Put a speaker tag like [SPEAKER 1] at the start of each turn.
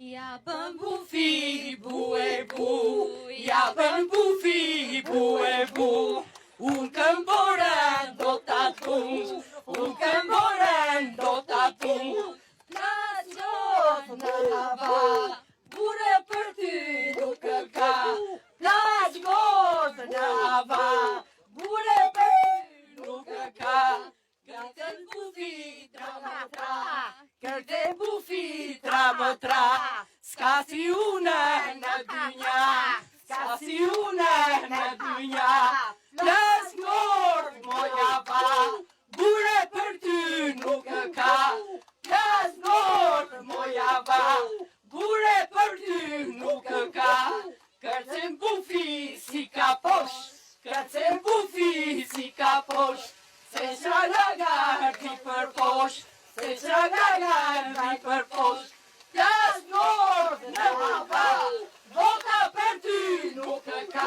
[SPEAKER 1] Ja bën bufi, bu e bu, ja bën bufi, bu e bu. Unë këmboren do t'a tung, unë këmboren do t'a tung. Në gjodh në hava, bure për ty nuk ka. Në gjodh në hava, bure për ty nuk ka. Kërten bufi tra më tra, kërten bufi tra më tra. S'ka si une në dynja, s'ka si une në dynja. Ples ngord moja va, bure për ty nuk ka. Ples ngord moja va, bure për ty nuk ka. Kërcen bufi si ka posh, kërcen bufi si ka posh. Se shalagar ti për posh, se shalagar ti për posh. Ples ngord në hava, vota për ty nuk ka.